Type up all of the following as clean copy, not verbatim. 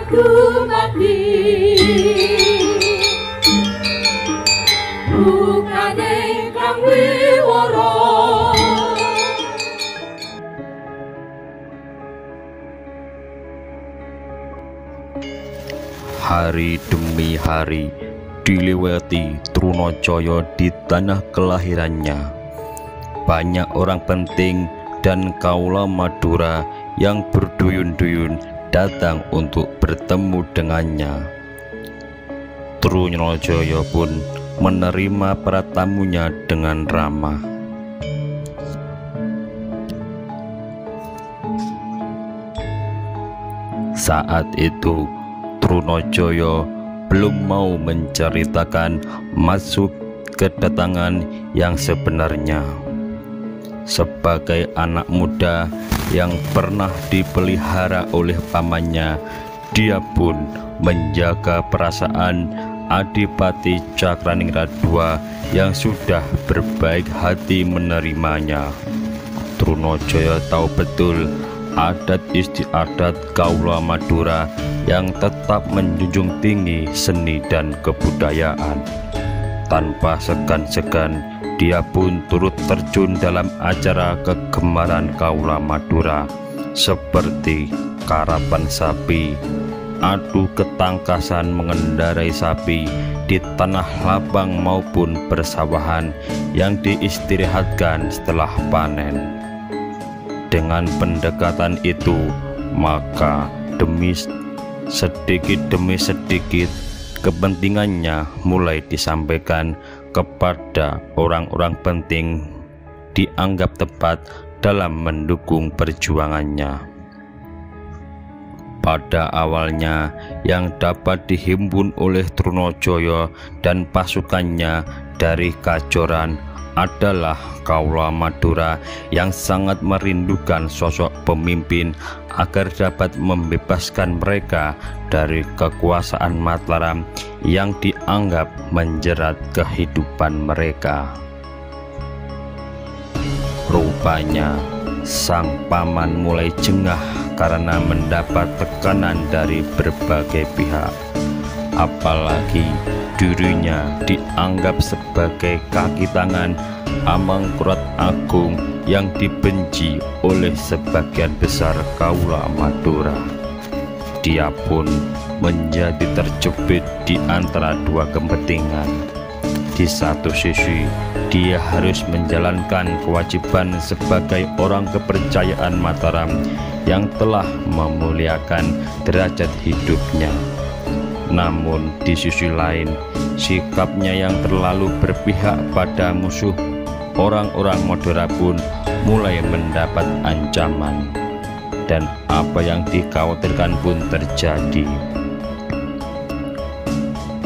dumadi bukane kang wiworo. Hari demi hari dilewati Trunajaya di tanah kelahirannya. Banyak orang penting dan kaula Madura yang berduyun-duyun datang untuk bertemu dengannya. Trunajaya pun menerima para tamunya dengan ramah. Saat itu Trunajaya belum mau menceritakan maksud kedatangan yang sebenarnya. Sebagai anak muda yang pernah dipelihara oleh pamannya, dia pun menjaga perasaan Adipati Cakraningrat II yang sudah berbaik hati menerimanya. Trunajaya tahu betul adat istiadat kaula Madura yang tetap menjunjung tinggi seni dan kebudayaan. Tanpa segan-segan, dia pun turut terjun dalam acara kegemaran kaula Madura seperti karapan sapi, adu ketangkasan mengendarai sapi di tanah lapang maupun persawahan yang diistirahatkan setelah panen. Dengan pendekatan itu, maka sedikit demi sedikit kepentingannya mulai disampaikan kepada orang-orang penting, dianggap tepat dalam mendukung perjuangannya. Pada awalnya, yang dapat dihimpun oleh Trunajaya dan pasukannya dari Kajoran adalah kaula Madura yang sangat merindukan sosok pemimpin agar dapat membebaskan mereka dari kekuasaan Mataram yang dianggap menjerat kehidupan mereka. Rupanya sang paman mulai jengah karena mendapat tekanan dari berbagai pihak. Apalagi dirinya dianggap sebagai kaki tangan Amangkurat Agung yang dibenci oleh sebagian besar kaula Madura. Dia pun menjadi terjepit di antara dua kepentingan. Di satu sisi, dia harus menjalankan kewajiban sebagai orang kepercayaan Mataram yang telah memuliakan derajat hidupnya. Namun di sisi lain, sikapnya yang terlalu berpihak pada musuh orang-orang Madura pun mulai mendapat ancaman, dan apa yang dikhawatirkan pun terjadi.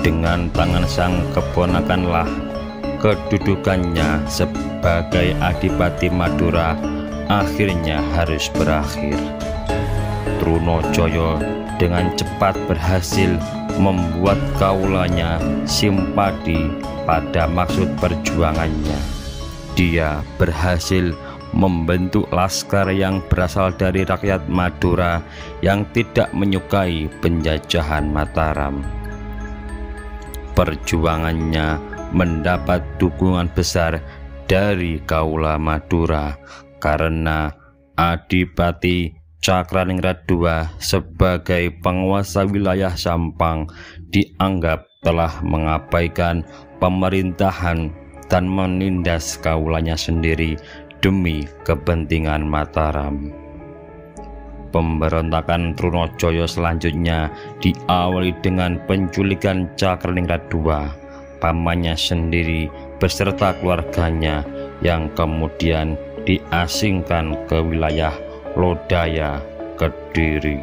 Dengan tangan sang keponakanlah kedudukannya sebagai Adipati Madura akhirnya harus berakhir. Trunajaya dengan cepat berhasil membuat kaulanya simpati pada maksud perjuangannya. Dia berhasil membentuk laskar yang berasal dari rakyat Madura yang tidak menyukai penjajahan Mataram. Perjuangannya mendapat dukungan besar dari kaula Madura karena Adipati Cakraningrat II sebagai penguasa wilayah Sampang dianggap telah mengabaikan pemerintahan dan menindas kaulanya sendiri demi kepentingan Mataram. Pemberontakan Trunajaya selanjutnya diawali dengan penculikan Cakraningrat II, pamannya sendiri beserta keluarganya yang kemudian diasingkan ke wilayah Lodaya, Kediri.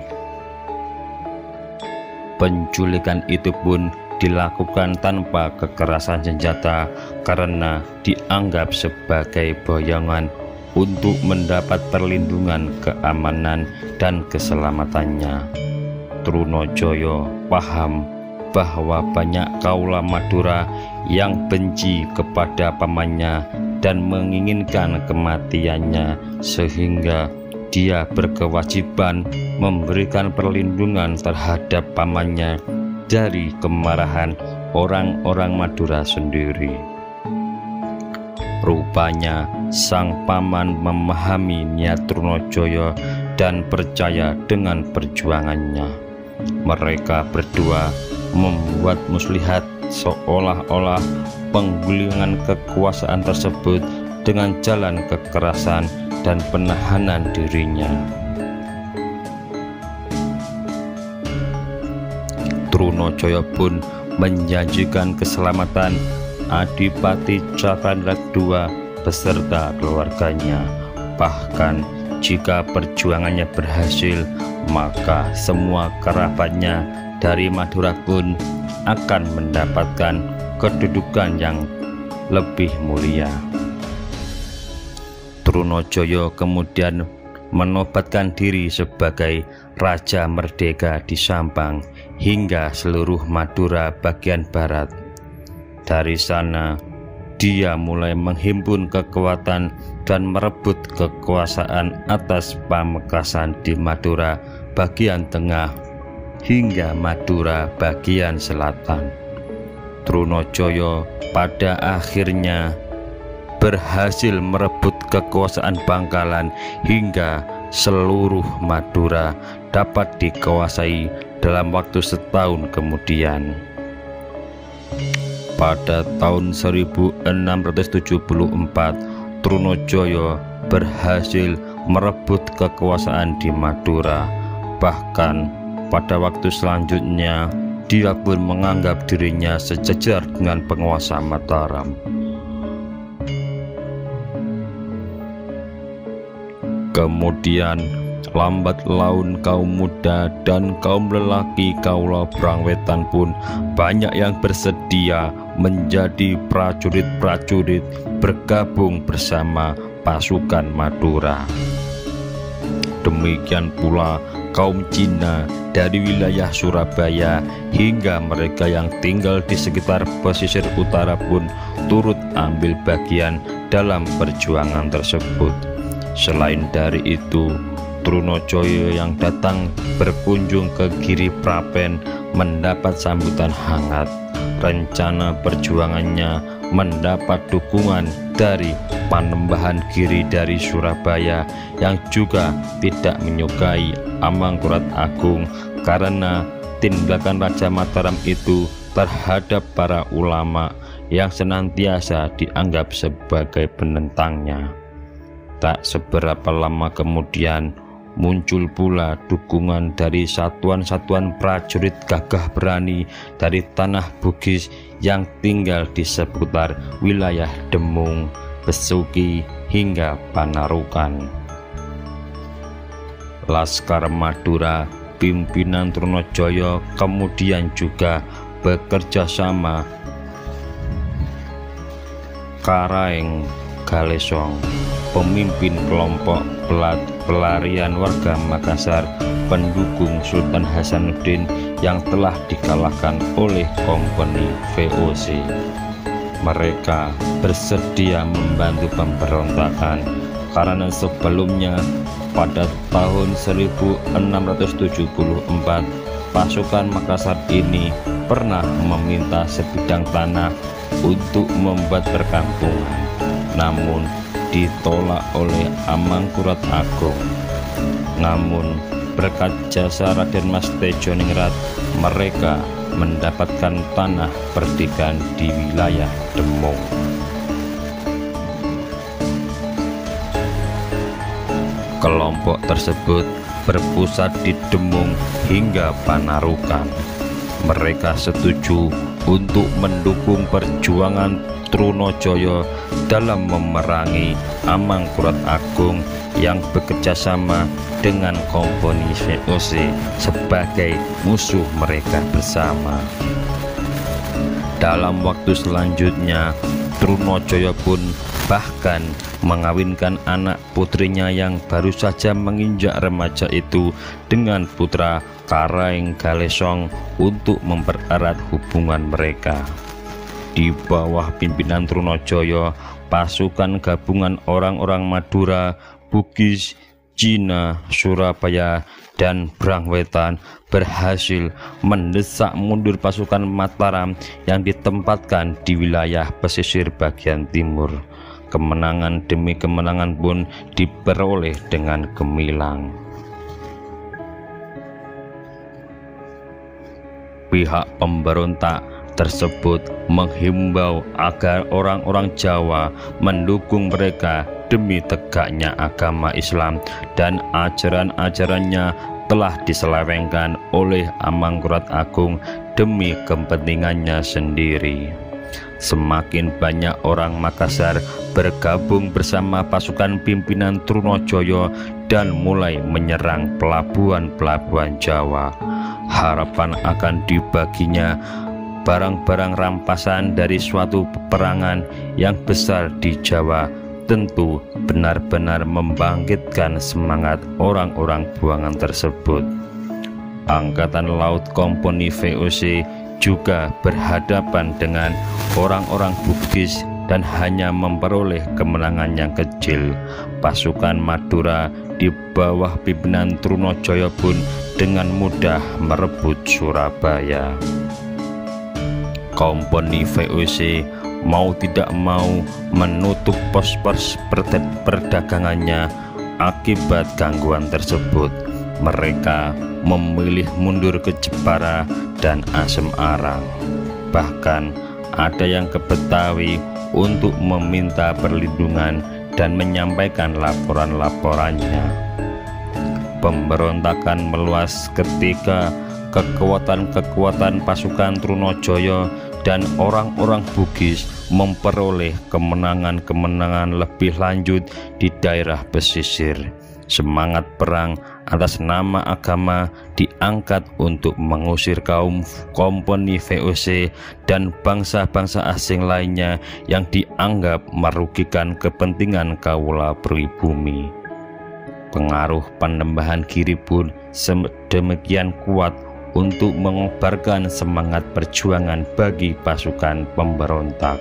Penculikan itu pun dilakukan tanpa kekerasan senjata karena dianggap sebagai boyongan untuk mendapat perlindungan keamanan dan keselamatannya. Trunajaya paham bahwa banyak kaula Madura yang benci kepada pamannya dan menginginkan kematiannya, sehingga dia berkewajiban memberikan perlindungan terhadap pamannya dari kemarahan orang-orang Madura sendiri. Rupanya sang paman memahami niat Trunojoyo dan percaya dengan perjuangannya. Mereka berdua membuat muslihat seolah-olah penggulingan kekuasaan tersebut dengan jalan kekerasan dan penahanan dirinya. Trunojoyo pun menjanjikan keselamatan Adipati Cakraningrat II beserta keluarganya. Bahkan jika perjuangannya berhasil, maka semua kerabatnya dari Madura pun akan mendapatkan kedudukan yang lebih mulia. Trunojoyo kemudian menobatkan diri sebagai Raja Merdeka di Sampang hingga seluruh Madura bagian barat. Dari sana dia mulai menghimpun kekuatan dan merebut kekuasaan atas Pamekasan di Madura bagian tengah hingga Madura bagian selatan. Trunojoyo pada akhirnya berhasil merebut kekuasaan Bangkalan hingga seluruh Madura dapat dikuasai dalam waktu setahun kemudian. Pada tahun 1674, Trunojoyo berhasil merebut kekuasaan di Madura. Bahkan pada waktu selanjutnya, dia pun menganggap dirinya sejajar dengan penguasa Mataram. Kemudian lambat laun kaum muda dan kaum lelaki Kaula Brangwetan pun banyak yang bersedia menjadi prajurit-prajurit bergabung bersama pasukan Madura. Demikian pula kaum Cina dari wilayah Surabaya hingga mereka yang tinggal di sekitar pesisir utara pun turut ambil bagian dalam perjuangan tersebut. Selain dari itu, Trunojoyo yang datang berkunjung ke Giri Prapen mendapat sambutan hangat. Rencana perjuangannya mendapat dukungan dari Panembahan Giri dari Surabaya yang juga tidak menyukai Amangkurat Agung karena tindakan Raja Mataram itu terhadap para ulama yang senantiasa dianggap sebagai penentangnya. Tak seberapa lama kemudian muncul pula dukungan dari satuan-satuan prajurit gagah berani dari tanah Bugis yang tinggal di seputar wilayah Demung, Besuki hingga Panarukan. Laskar Madura pimpinan Trunojoyo kemudian juga bekerja sama Karaeng Galesong, pemimpin kelompok pelarian warga Makassar pendukung Sultan Hasanuddin yang telah dikalahkan oleh kompeni VOC. Mereka bersedia membantu pemberontakan karena sebelumnya pada tahun 1674 pasukan Makassar ini pernah meminta sebidang tanah untuk membuat perkampungan, namun ditolak oleh Amangkurat Agung. Namun berkat jasa Raden Mas Tejoningrat, mereka mendapatkan tanah perdikan di wilayah Demung. Kelompok tersebut berpusat di Demung hingga Panarukan. Mereka setuju untuk mendukung perjuangan Trunojoyo dalam memerangi Amangkurat Agung yang bekerja sama dengan kompeni VOC sebagai musuh mereka bersama. Dalam waktu selanjutnya, Trunojoyo pun bahkan mengawinkan anak putrinya yang baru saja menginjak remaja itu dengan putra Karaeng Galesong untuk mempererat hubungan mereka. Di bawah pimpinan Trunojoyo, pasukan gabungan orang-orang Madura, Bugis, Cina, Surabaya, dan Brangwetan berhasil mendesak mundur pasukan Mataram yang ditempatkan di wilayah pesisir bagian timur. Kemenangan demi kemenangan pun diperoleh dengan gemilang. Pihak pemberontak tersebut menghimbau agar orang-orang Jawa mendukung mereka demi tegaknya agama Islam, dan ajaran-ajarannya telah diselewengkan oleh Amangkurat Agung demi kepentingannya sendiri. Semakin banyak orang Makassar bergabung bersama pasukan pimpinan Trunojoyo dan mulai menyerang pelabuhan-pelabuhan Jawa. Harapan akan dibaginya barang-barang rampasan dari suatu peperangan yang besar di Jawa tentu benar-benar membangkitkan semangat orang-orang buangan tersebut. Angkatan Laut Komponi VOC juga berhadapan dengan orang-orang Bugis dan hanya memperoleh kemenangan yang kecil. Pasukan Madura di bawah pimpinan Trunojoyo pun dengan mudah merebut Surabaya. Komponi VOC mau tidak mau menutup pos-pos perdagangannya. Akibat gangguan tersebut, mereka memilih mundur ke Jepara dan Asem Arang. Bahkan ada yang ke Betawi untuk meminta perlindungan dan menyampaikan laporan-laporannya. Pemberontakan meluas ketika kekuatan-kekuatan pasukan Trunojoyo dan orang-orang Bugis memperoleh kemenangan-kemenangan lebih lanjut di daerah pesisir. Semangat perang atas nama agama diangkat untuk mengusir kaum Komponi VOC dan bangsa-bangsa asing lainnya yang dianggap merugikan kepentingan kaula pribumi. Pengaruh Panembahan Giri pun sedemikian kuat untuk mengobarkan semangat perjuangan bagi pasukan pemberontak.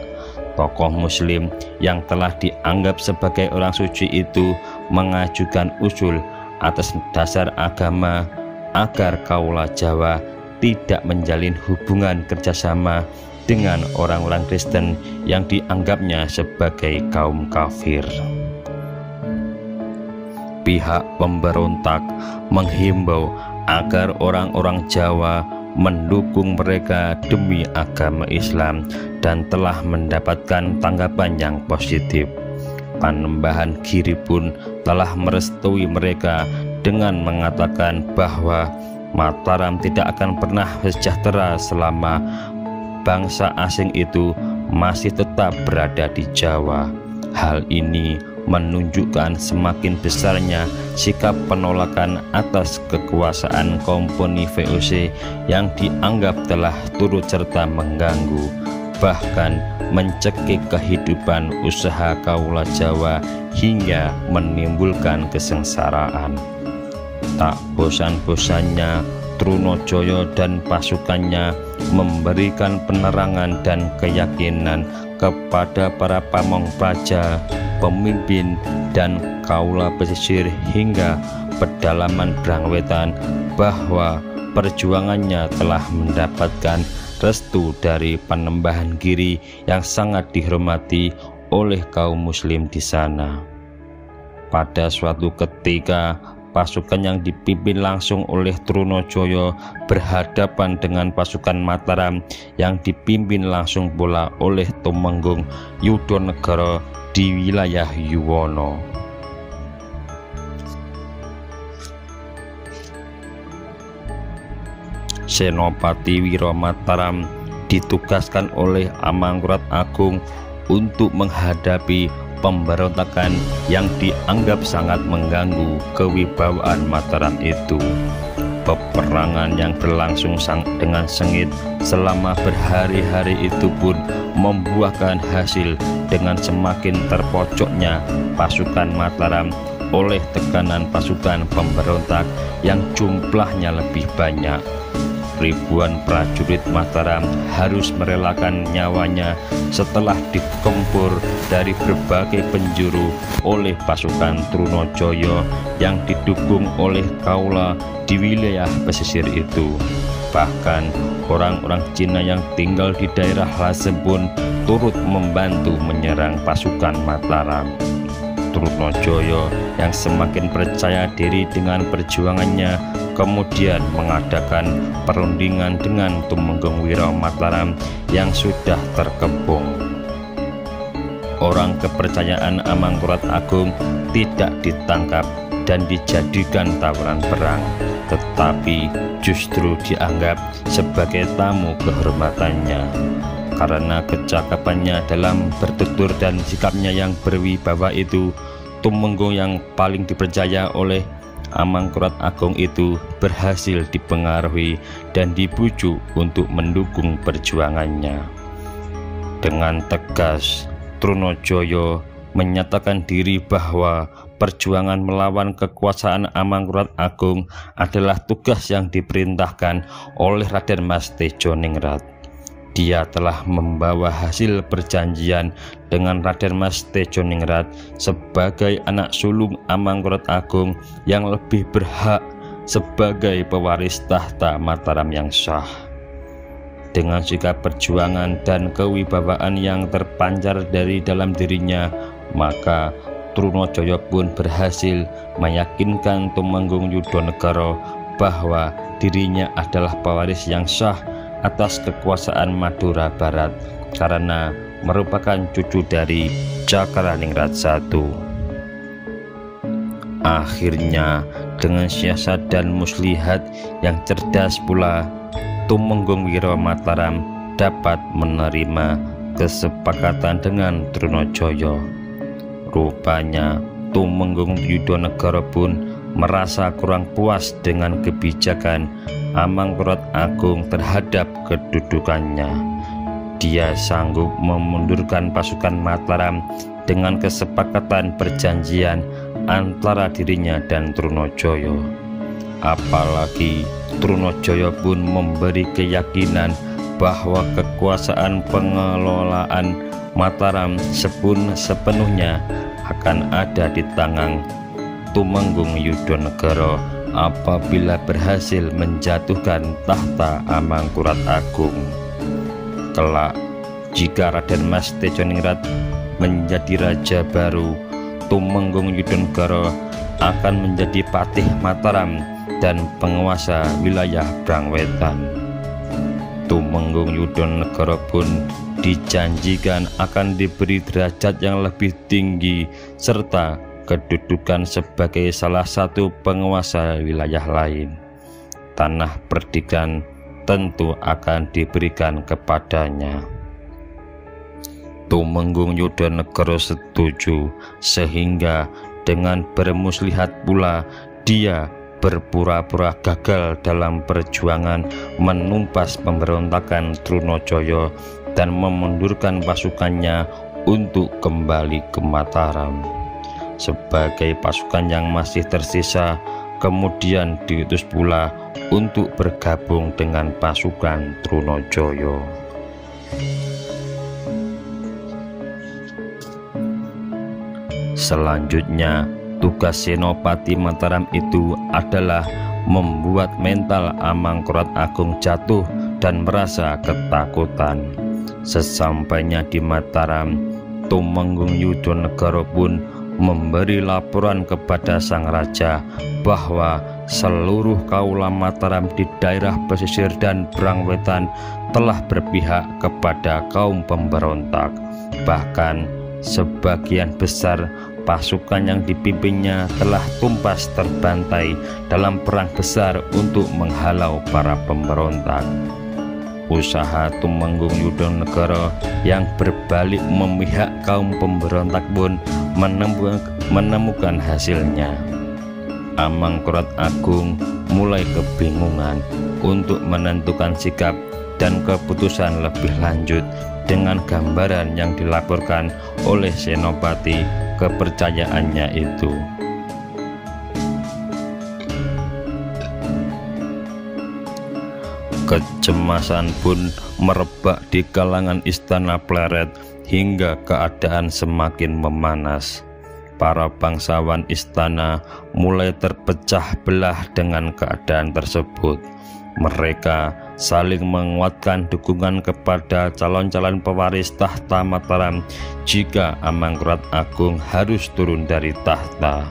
Tokoh Muslim yang telah dianggap sebagai orang suci itu mengajukan usul atas dasar agama agar kaula Jawa tidak menjalin hubungan kerjasama dengan orang-orang Kristen yang dianggapnya sebagai kaum kafir. Pihak pemberontak menghimbau agar orang-orang Jawa mendukung mereka demi agama Islam dan telah mendapatkan tanggapan yang positif. Panembahan Giri pun telah merestui mereka dengan mengatakan bahwa Mataram tidak akan pernah sejahtera selama bangsa asing itu masih tetap berada di Jawa. Hal ini menunjukkan semakin besarnya sikap penolakan atas kekuasaan Komponi VOC yang dianggap telah turut serta mengganggu, bahkan mencekik kehidupan usaha kaula Jawa hingga menimbulkan kesengsaraan. Tak bosan-bosannya Trunojoyo dan pasukannya memberikan penerangan dan keyakinan kepada para pamong praja, pemimpin, dan kaula pesisir hingga pedalaman Brangwetan bahwa perjuangannya telah mendapatkan restu dari Panembahan Giri yang sangat dihormati oleh kaum muslim di sana. Pada suatu ketika, pasukan yang dipimpin langsung oleh Trunojoyo berhadapan dengan pasukan Mataram yang dipimpin langsung pula oleh Tumenggung Yudonegoro di wilayah Yuwono. Senopati Wiro Mataram ditugaskan oleh Amangkurat Agung untuk menghadapi pemberontakan yang dianggap sangat mengganggu kewibawaan Mataram itu. Peperangan yang berlangsung dengan sengit selama berhari-hari itu pun membuahkan hasil dengan semakin terpojoknya pasukan Mataram oleh tekanan pasukan pemberontak yang jumlahnya lebih banyak. ribuan prajurit Mataram harus merelakan nyawanya setelah dikempur dari berbagai penjuru oleh pasukan Trunojoyo yang didukung oleh kaula di wilayah pesisir itu. Bahkan orang-orang Cina yang tinggal di daerah Lasem pun turut membantu menyerang pasukan Mataram. Trunojoyo yang semakin percaya diri dengan perjuangannya kemudian mengadakan perundingan dengan Tumenggung Wiro Mataram yang sudah terkepung. Orang kepercayaan Amangkurat Agung tidak ditangkap dan dijadikan tawanan perang, tetapi justru dianggap sebagai tamu kehormatannya. Karena kecakapannya dalam bertutur dan sikapnya yang berwibawa itu, Tumenggung yang paling dipercaya oleh Amangkurat Agung itu berhasil dipengaruhi dan dibujuk untuk mendukung perjuangannya. Dengan tegas, Trunojoyo menyatakan diri bahwa perjuangan melawan kekuasaan Amangkurat Agung adalah tugas yang diperintahkan oleh Raden Mas Tejoningrat. Dia telah membawa hasil perjanjian dengan Raden Mas Tejoningrat sebagai anak sulung Amangkurat Agung yang lebih berhak sebagai pewaris tahta Mataram yang sah. Dengan sikap perjuangan dan kewibawaan yang terpancar dari dalam dirinya, maka Trunojoyo pun berhasil meyakinkan Tumenggung Yudonegoro bahwa dirinya adalah pewaris yang sah atas kekuasaan Madura Barat karena merupakan cucu dari Cakraningrat I. Akhirnya dengan siasat dan muslihat yang cerdas pula, Tumenggung Wiro Mataram dapat menerima kesepakatan dengan Trunojoyo. Rupanya Tumenggung Yudonegoro pun merasa kurang puas dengan kebijakan Amangkurat Agung terhadap kedudukannya. Dia sanggup memundurkan pasukan Mataram dengan kesepakatan perjanjian antara dirinya dan Trunojoyo. Apalagi Trunojoyo pun memberi keyakinan bahwa kekuasaan pengelolaan Mataram sepenuhnya akan ada di tangan Tumenggung Yudonegoro apabila berhasil menjatuhkan tahta Amangkurat Agung. Kelak, jika Raden Mas Tejoningrat menjadi raja baru, Tumenggung Yudonegoro akan menjadi patih Mataram dan penguasa wilayah Brangwetan. Tumenggung Yudonegoro pun dijanjikan akan diberi derajat yang lebih tinggi serta kedudukan sebagai salah satu penguasa wilayah lain. Tanah perdikan tentu akan diberikan kepadanya. Tumenggung Yudonegoro setuju, sehingga dengan bermuslihat pula dia berpura-pura gagal dalam perjuangan menumpas pemberontakan Trunojoyo dan memundurkan pasukannya untuk kembali ke Mataram. Sebagai pasukan yang masih tersisa kemudian diutus pula untuk bergabung dengan pasukan Trunojoyo. Selanjutnya, tugas Senopati Mataram itu adalah membuat mental Amangkurat Agung jatuh dan merasa ketakutan. Sesampainya di Mataram, Tumenggung Yudonegoro pun memberi laporan kepada sang raja bahwa seluruh kaula Mataram di daerah pesisir dan Brangwetan telah berpihak kepada kaum pemberontak. Bahkan sebagian besar pasukan yang dipimpinnya telah tumpas terbantai dalam perang besar untuk menghalau para pemberontak. Usaha Tumenggung Yudonegoro yang berbalik memihak kaum pemberontak pun menemukan hasilnya. Amangkurat Agung mulai kebingungan untuk menentukan sikap dan keputusan lebih lanjut dengan gambaran yang dilaporkan oleh senopati kepercayaannya itu. Kecemasan pun merebak di kalangan istana Pleret hingga keadaan semakin memanas. Para bangsawan istana mulai terpecah belah dengan keadaan tersebut. Mereka saling menguatkan dukungan kepada calon-calon pewaris tahta Mataram jika Amangkurat Agung harus turun dari tahta.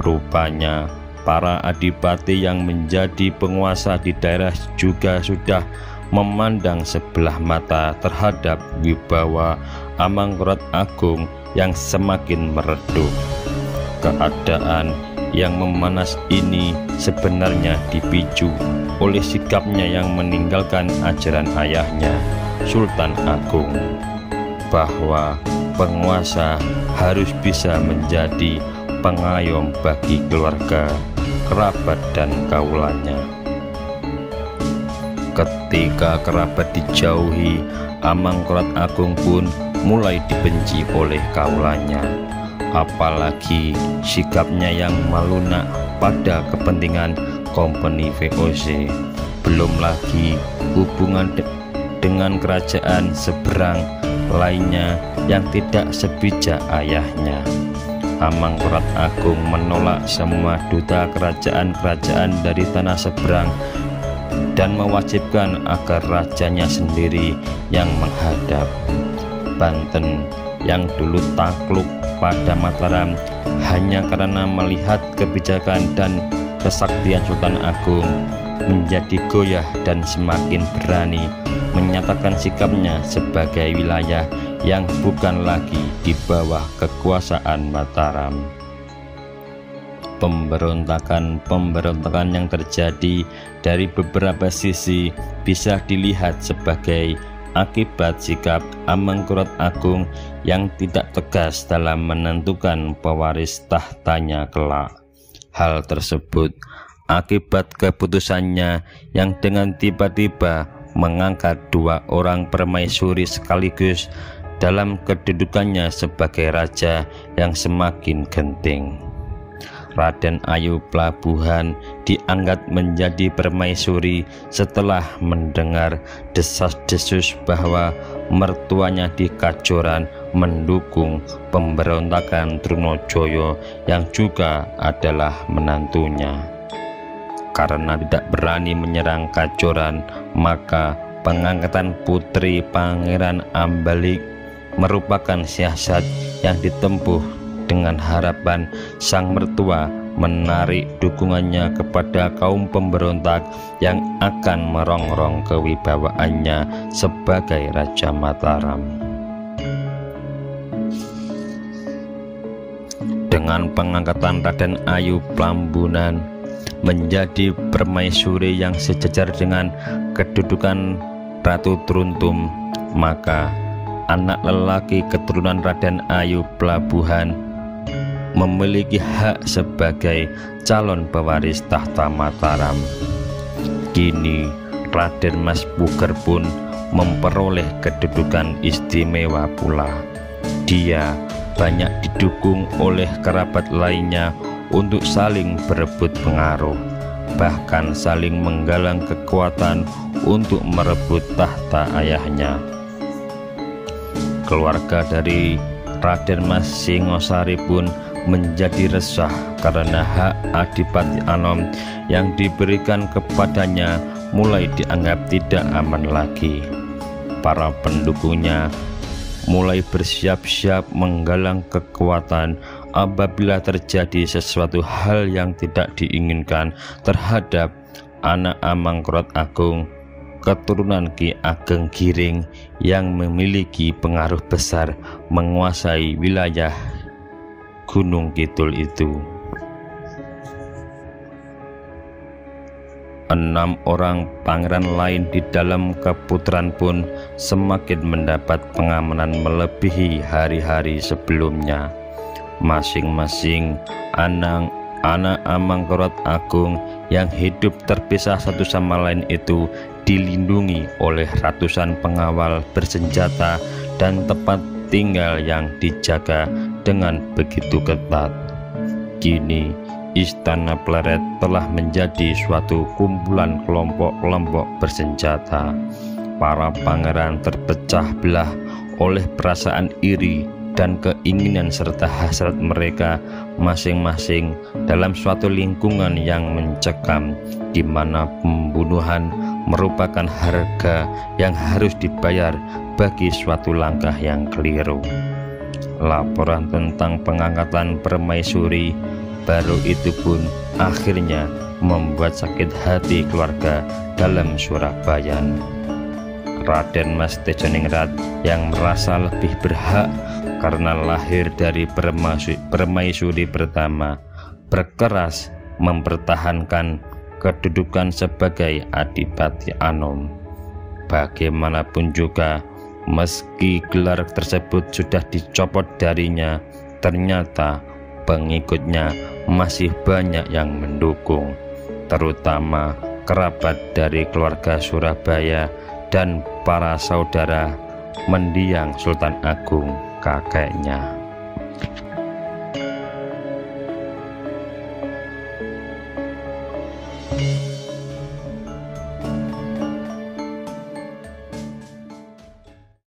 Rupanya para adipati yang menjadi penguasa di daerah juga sudah memandang sebelah mata terhadap wibawa Amangkurat Agung yang semakin meredup. Keadaan yang memanas ini sebenarnya dipicu oleh sikapnya yang meninggalkan ajaran ayahnya, Sultan Agung, bahwa penguasa harus bisa menjadi pengayom bagi keluarga, kerabat, dan kaulannya. Ketika kerabat dijauhi, Amangkurat Agung pun mulai dibenci oleh kaulannya. Apalagi sikapnya yang melunak pada kepentingan kompeni VOC. Belum lagi hubungan dengan kerajaan seberang lainnya yang tidak sebijak ayahnya. Amangkurat Agung menolak semua duta kerajaan-kerajaan dari tanah seberang dan mewajibkan agar rajanya sendiri yang menghadap. Banten yang dulu takluk pada Mataram hanya karena melihat kebijakan dan kesaktian Sultan Agung menjadi goyah dan semakin berani menyatakan sikapnya sebagai wilayah yang bukan lagi di bawah kekuasaan Mataram. Pemberontakan yang terjadi dari beberapa sisi bisa dilihat sebagai akibat sikap Amangkurat Agung yang tidak tegas dalam menentukan pewaris tahtanya kelak. Hal tersebut akibat keputusannya yang dengan tiba-tiba mengangkat 2 orang permaisuri sekaligus dalam kedudukannya sebagai raja yang semakin genting. Raden Ayu Plabuhan diangkat menjadi permaisuri setelah mendengar desas-desus bahwa mertuanya di Kajoran mendukung pemberontakan Trunojoyo yang juga adalah menantunya. Karena tidak berani menyerang Kajoran, maka pengangkatan putri Pangeran Ambalik merupakan siasat yang ditempuh dengan harapan sang mertua menarik dukungannya kepada kaum pemberontak yang akan merongrong kewibawaannya sebagai Raja Mataram. Dengan pengangkatan Raden Ayu Plambunan menjadi permaisuri yang sejajar dengan kedudukan Ratu Truntum, maka anak lelaki keturunan Raden Ayu Plabuhan memiliki hak sebagai calon pewaris tahta Mataram. Kini Raden Mas Puger pun memperoleh kedudukan istimewa pula. Dia banyak didukung oleh kerabat lainnya untuk saling berebut pengaruh, bahkan saling menggalang kekuatan untuk merebut tahta ayahnya. Keluarga dari Raden Mas Singosari pun menjadi resah karena hak Adipati Anom yang diberikan kepadanya mulai dianggap tidak aman lagi. Para pendukungnya mulai bersiap-siap menggalang kekuatan apabila terjadi sesuatu hal yang tidak diinginkan terhadap anak Amangkurat Agung, keturunan Ki Ageng Giring yang memiliki pengaruh besar menguasai wilayah Gunung Kidul itu. 6 orang pangeran lain di dalam keputeran pun semakin mendapat pengamanan melebihi hari-hari sebelumnya. Masing-masing anak Amangkurat Agung yang hidup terpisah satu sama lain itu dilindungi oleh ratusan pengawal bersenjata dan tempat tinggal yang dijaga dengan begitu ketat. Kini Istana Pleret telah menjadi suatu kumpulan kelompok-kelompok bersenjata. Para pangeran terpecah belah oleh perasaan iri dan keinginan serta hasrat mereka masing-masing dalam suatu lingkungan yang mencekam, di mana pembunuhan merupakan harga yang harus dibayar bagi suatu langkah yang keliru. Laporan tentang pengangkatan permaisuri baru itu pun akhirnya membuat sakit hati keluarga dalam Surabayaan. Raden Mas Tejoningrat yang merasa lebih berhak karena lahir dari permaisuri pertama berkeras mempertahankan kedudukan sebagai Adipati Anom. Bagaimanapun juga, meski gelar tersebut sudah dicopot darinya, ternyata pengikutnya masih banyak yang mendukung, terutama kerabat dari keluarga Surabaya dan para saudara mendiang Sultan Agung kakeknya.